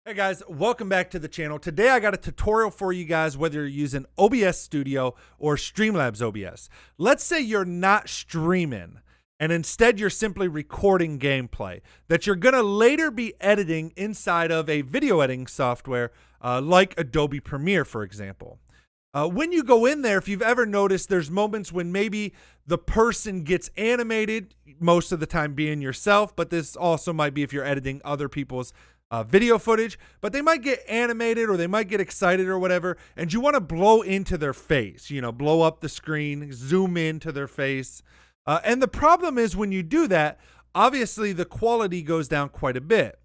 Hey guys, welcome back to the channel. Today I got a tutorial for you guys whether you're using OBS Studio or Streamlabs OBS. Let's say you're not streaming and instead you're simply recording gameplay that you're going to later be editing inside of a video editing software like Adobe Premiere, for example. When you go in there, if you've ever noticed, there's moments when maybe the person gets animated, most of the time being yourself, but this also might be if you're editing other people's video footage, but they might get animated or they might get excited or whatever, and you want to blow into their face, blow up the screen, zoom into their face. And the problem is when you do that, obviously the quality goes down quite a bit.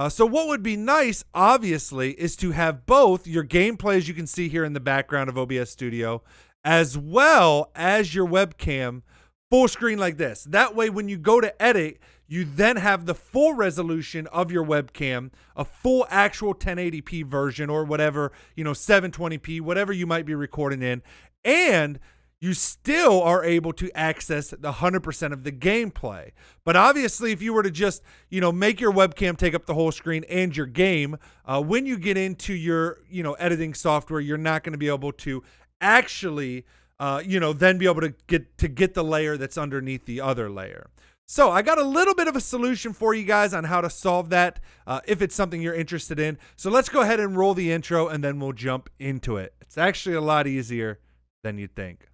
So what would be nice, obviously, is to have both your gameplay, as you can see here in the background of OBS Studio, as well as your webcam full screen like this. That way, when you go to edit, you then have the full resolution of your webcam, a full actual 1080p version or whatever, 720p, whatever you might be recording in, and you still are able to access the 100% of the gameplay. But obviously, if you were to just, make your webcam take up the whole screen and your game, when you get into your, editing software, you're not going to be able to actually, then be able to get the layer that's underneath the other layer. So I got a little bit of a solution for you guys on how to solve that if it's something you're interested in. So let's go ahead and roll the intro and then we'll jump into it. It's actually a lot easier than you'd think.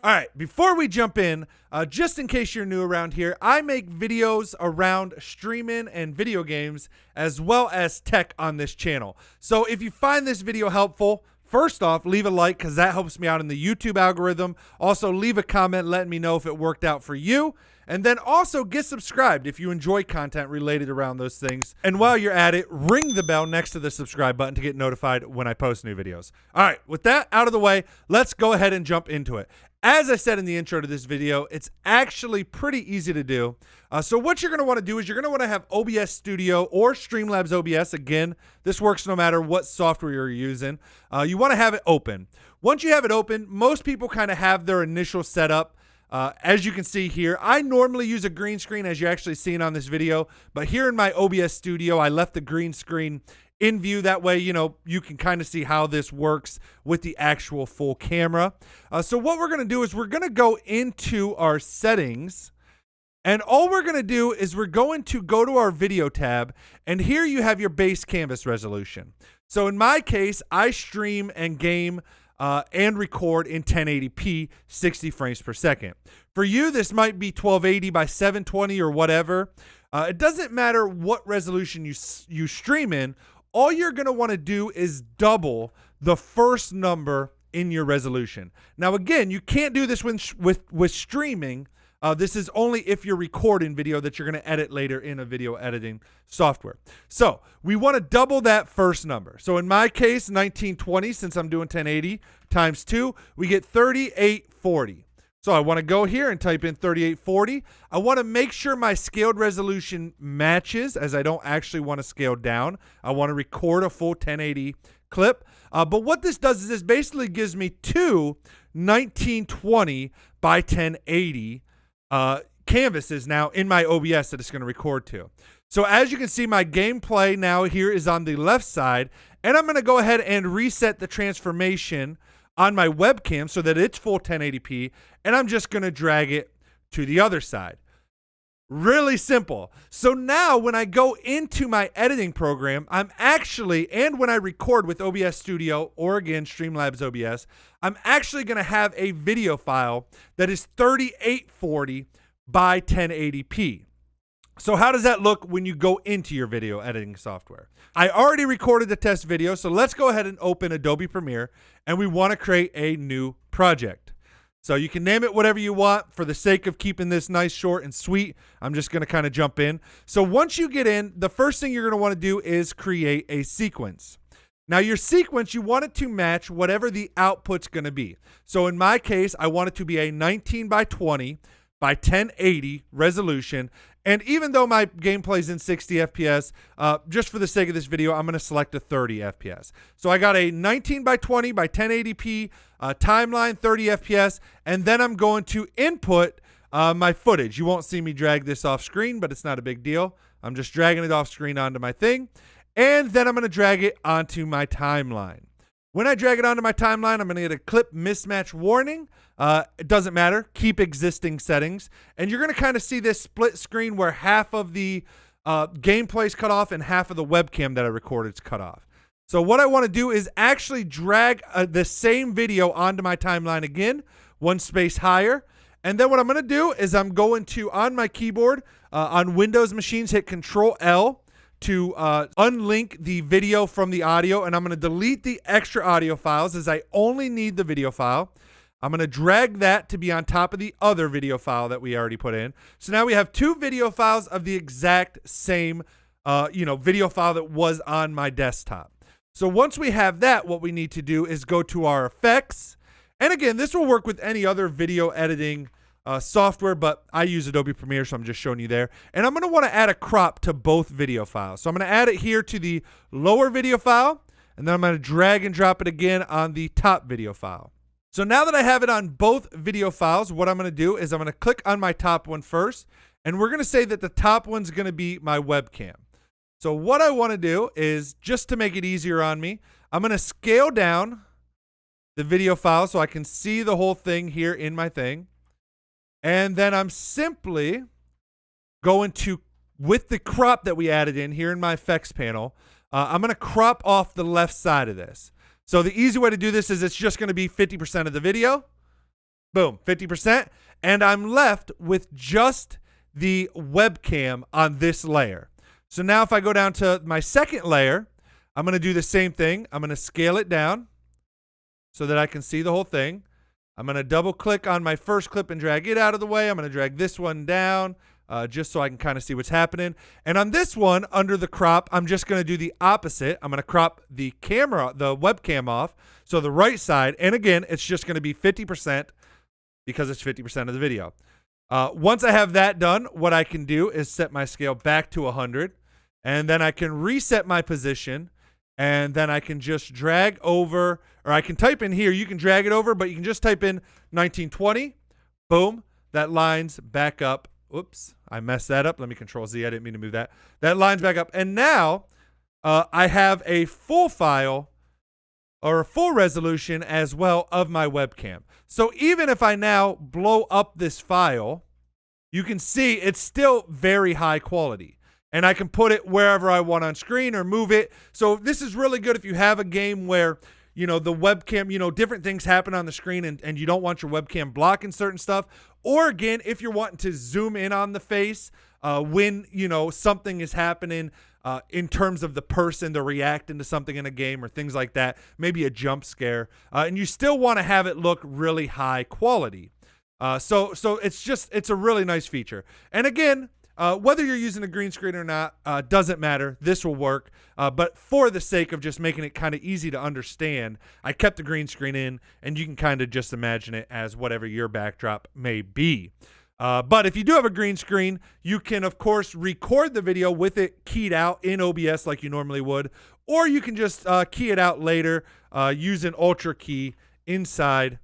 All right, before we jump in, just in case you're new around here, I make videos around streaming and video games as well as tech on this channel. So if you find this video helpful, first off, leave a like because that helps me out in the YouTube algorithm. Also, leave a comment letting me know if it worked out for you. And then also get subscribed if you enjoy content related around those things. And while you're at it, ring the bell next to the subscribe button to get notified when I post new videos. All right, with that out of the way, let's go ahead and jump into it. As I said in the intro to this video, it's actually pretty easy to do. So what you're going to want to do is you're going to want to have OBS Studio or Streamlabs OBS. Again, this works no matter what software you're using. You want to have it open. Once you have it open, most people kind of have their initial setup. As you can see here, I normally use a green screen as you're actually seeing on this video, but here in my OBS Studio, I left the green screen in view. That way, you can kind of see how this works with the actual full camera. So what we're going to do is we're going to go into our settings, and all we're going to do is we're going to go to our video tab, and here you have your base canvas resolution. So in my case, I stream and game and record in 1080p, 60 frames per second. For you, this might be 1280 by 720 or whatever. It doesn't matter what resolution you stream in. All you're going to want to do is double the first number in your resolution. Now, again, you can't do this with streaming. This is only if you're recording video that you're going to edit later in a video editing software. So we want to double that first number. So in my case, 1920, since I'm doing 1080 times 2, we get 3840. So I want to go here and type in 3840. I want to make sure my scaled resolution matches, as I don't actually want to scale down. I want to record a full 1080 clip. But what this does is this basically gives me two 1920 by 1080 canvases now in my OBS that it's going to record to. So as you can see, my gameplay now here is on the left side, and I'm going to go ahead and reset the transformation on my webcam so that it's full 1080p, and I'm just going to drag it to the other side. Really simple. So now when I go into my editing program, and when I record with OBS Studio or again, Streamlabs OBS, I'm actually going to have a video file that is 3840 by 1080p. So how does that look when you go into your video editing software? I already recorded the test video, so let's go ahead and open Adobe Premiere, and we want to create a new project. So you can name it whatever you want. For the sake of keeping this nice, short, and sweet, I'm just going to kind of jump in. So once you get in, the first thing you're going to want to do is create a sequence. Now your sequence, you want it to match whatever the output's going to be. So in my case, I want it to be a 19 by 20 by 1080 resolution. And even though my gameplay's in 60 FPS, just for the sake of this video, I'm going to select a 30 FPS. So I got a 19 by 20 by 1080p timeline, 30 FPS, and then I'm going to input my footage. You won't see me drag this off screen, but it's not a big deal. I'm just dragging it off screen onto my thing, and then I'm going to drag it onto my timeline. When I drag it onto my timeline, I'm going to get a clip mismatch warning. It doesn't matter. Keep existing settings. And you're going to kind of see this split screen where half of the gameplay is cut off and half of the webcam that I recorded is cut off. So what I want to do is actually drag the same video onto my timeline again, one space higher. And then what I'm going to do is I'm going to, on my keyboard, on Windows machines, hit Control-L. To unlink the video from the audio, and I'm going to delete the extra audio files as I only need the video file. I'm going to drag that to be on top of the other video file that we already put in. So now we have two video files of the exact same video file that was on my desktop. So once we have that, what we need to do is go to our effects. And again, this will work with any other video editing software, but I use Adobe Premiere, so I'm just showing you there. And I'm going to want to add a crop to both video files. So I'm going to add it here to the lower video file, and then I'm going to drag and drop it again on the top video file. So now that I have it on both video files, what I'm going to do is I'm going to click on my top one first, and we're going to say that the top one's going to be my webcam. So what I want to do is, just to make it easier on me, I'm going to scale down the video file so I can see the whole thing here in my thing. And then I'm simply going to, with the crop that we added in here in my effects panel, I'm going to crop off the left side of this. So the easy way to do this is it's just going to be 50% of the video. Boom, 50%. And I'm left with just the webcam on this layer. So now if I go down to my second layer, I'm going to do the same thing. I'm going to scale it down so that I can see the whole thing. I'm going to double click on my first clip and drag it out of the way. I'm going to drag this one down just so I can kind of see what's happening. And on this one, under the crop, I'm just going to do the opposite. I'm going to crop the webcam off, so the right side. And again, it's just going to be 50% because it's 50% of the video. Once I have that done, what I can do is set my scale back to 100, and then I can reset my position. And then I can just drag over, or I can type in here. You can drag it over, but you can just type in 1920. Boom. That lines back up. Oops, I messed that up. Let me Control Z. I didn't mean to move that. That lines back up. And now I have a full file or a full resolution as well of my webcam. So even if I now blow up this file, you can see it's still very high quality. And I can put it wherever I want on screen or move it. So this is really good if you have a game where, the webcam, different things happen on the screen and you don't want your webcam blocking certain stuff. Or again, if you're wanting to zoom in on the face when, something is happening in terms of the person, they're reacting to something in a game or things like that, maybe a jump scare. And you still want to have it look really high quality. So it's a really nice feature. And again, whether you're using a green screen or not, doesn't matter. This will work. But for the sake of just making it kind of easy to understand, I kept the green screen in, and you can kind of just imagine it as whatever your backdrop may be. But if you do have a green screen, you can, of course, record the video with it keyed out in OBS like you normally would, or you can just key it out later using Ultra Key inside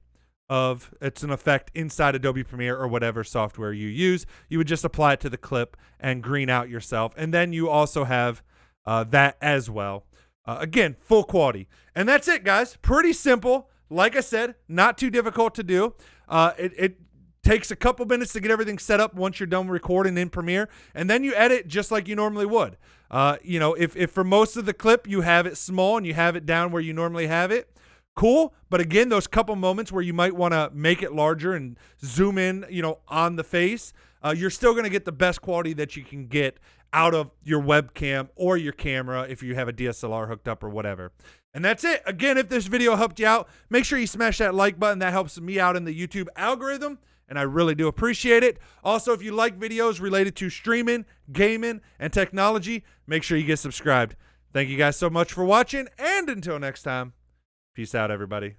of, it's an effect inside Adobe Premiere or whatever software you use. You would just apply it to the clip and green out yourself. And then you also have that as well. Again, full quality. And that's it, guys. Pretty simple. Like I said, not too difficult to do. It takes a couple minutes to get everything set up once you're done recording in Premiere. And then you edit just like you normally would. If for most of the clip you have it small and you have it down where you normally have it, cool. But again, those couple moments where you might want to make it larger and zoom in, on the face, you're still going to get the best quality that you can get out of your webcam or your camera if you have a DSLR hooked up or whatever. And that's it. Again, if this video helped you out, make sure you smash that like button. That helps me out in the YouTube algorithm, and I really do appreciate it. Also, if you like videos related to streaming, gaming, and technology, make sure you get subscribed. Thank you guys so much for watching, and until next time, peace out, everybody.